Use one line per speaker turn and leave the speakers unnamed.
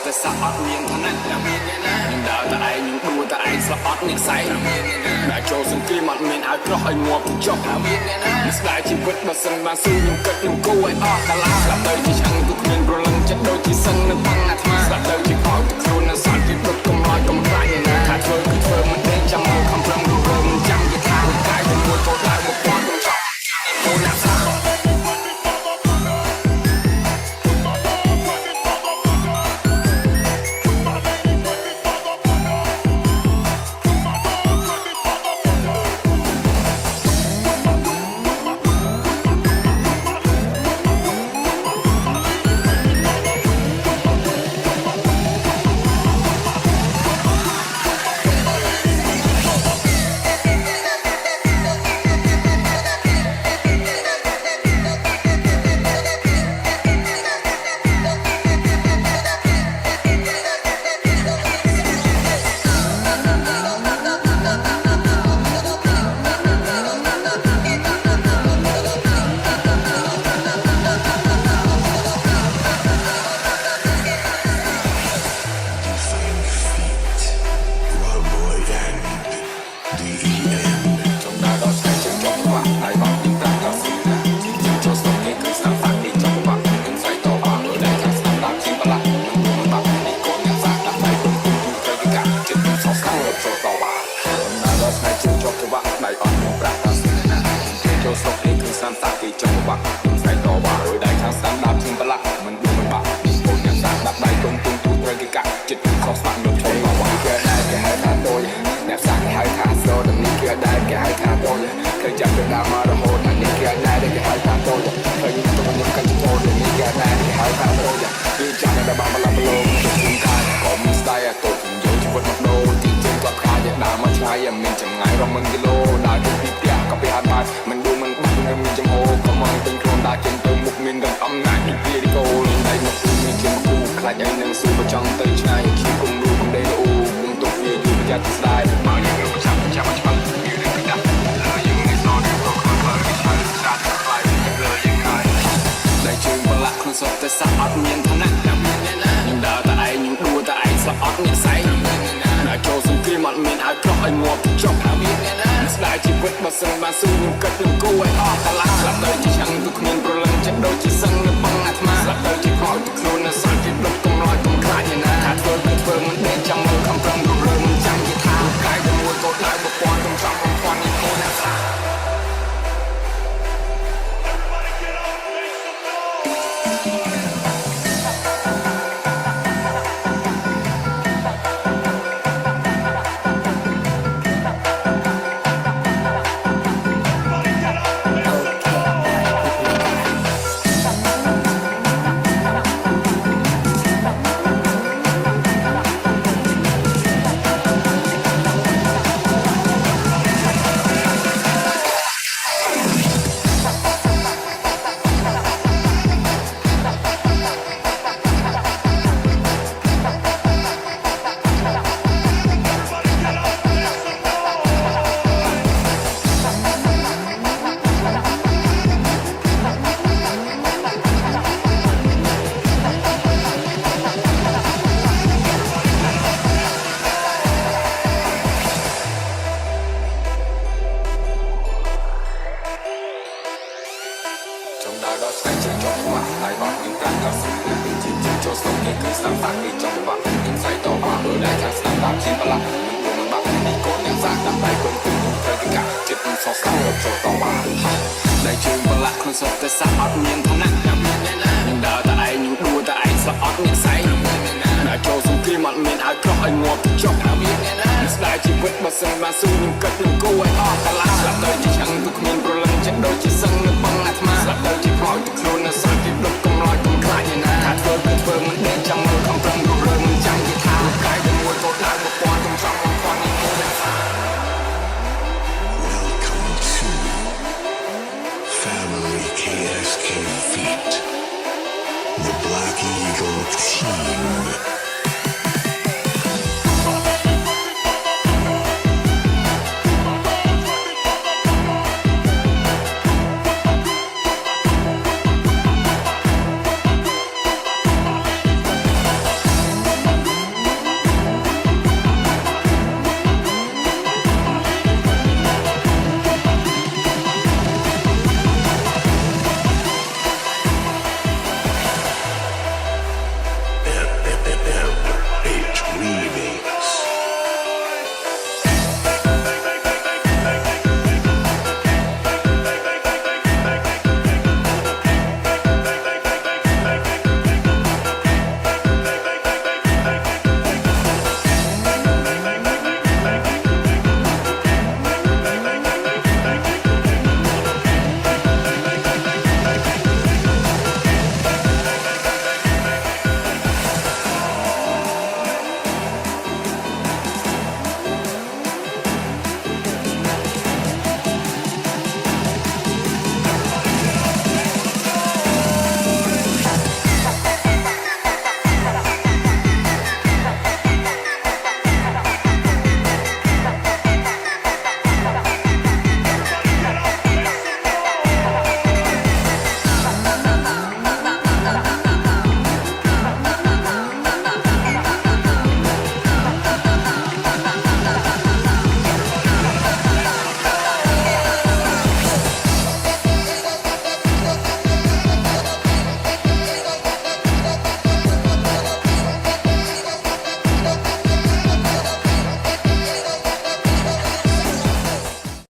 តែសាក់អត់មានឋានៈខ្ញុំដើរតែឯងខ្ញុំដួលតែឯងស្លាប់អត់អ្នកសែងដែលចូលសង្គ្រាមអត់មានឲ្យក្រោះឲ្យងាប់ចុះមិនស្ដាយជីវិតបើសិនបានស៊ូខ្ញុំគិតខ្ញុំគូឲ្យអស់កាលាស្លាប់ទៅជាឆ្អឹងទូគ្មានប្រលឹងចិត្តដូចជាសឹងនៅបឹងអាត្មាស្លាប់ទៅជាខោទៅខ្លួននៅសល់ពីព្រឹកកុំឲ្យកំប្រាញ់ណាថាធ្វើគឺធ្វើមិនដេញចាំមើលខំប្រឹងររើមិនចាំយថាកាយតែមួយកោតឡើងមកពាន់កុំចោលអូនណាស់តែសាក់អត់មានឋានៈខ្ញុំដើរតែឯងខ្ញុំដួលតែឯងស្លាប់អត់អ្នកសែងដែលចូលសង្គ្រាមអត់មានឲ្យក្រោះឲ្យងាប់ចុះស្ដាយជីវិតបើសិនបានស៊ូខ្ញុំគិតខ្ញុំគូឲ្យអស់កាលាស្លាប់ទៅជាឆ្អឹងទូគ្មានប្រលឹងចិត្តដូចជាសឹងនៅបឹងអាត្មាស្លាប់ទៅជាខោទៅខ្លួននៅសល់ពីដុតកុំរយកុំខ្លាចណាថាធ្វើគឺធ្វើមិនដេញចាំមើលខំប្រឹងររើមិនចាំយថាកាយតែមួយកោតឡើងប្រព័ន្ធកុំចង់បំផន់នេះខ្លួនអ្នកស្លាប់តែសាក់អត់មានឋានៈខ្ញុំដើរតែឯងខ្ញុំដួលតែឯងស្លាប់អត់អ្នកសែងដែលចូលសង្គ្រាមអត់មានឲ្យក្រោះឲ្យងាប់ចុះស្ដាយជីវិតបើសិនបានស៊ូខ្ញុំគិតខ្ញុំគូឲ្យអស់កាលាស្លាប់ទៅជាឆ្អឹងទូគ្មានប្រលឹងចិត្តដូចជាសឹងនៅបឹងអាត្មាស្លាប់ទៅជាខោទៅខ្លួននៅសល់ពីដុតកុំរយកុំខ្លាចណាថាធ្វើគឺធ្វើមិនដេញចាំមើលខំប្រឹងររើមិនចាំយថាកាយតែមួយកោតឡើងមកពាន់កុំចង់បំផន់នេះខ្លួនអ្នកស្លាប់
Family KSK Feet, the Black Eagle team.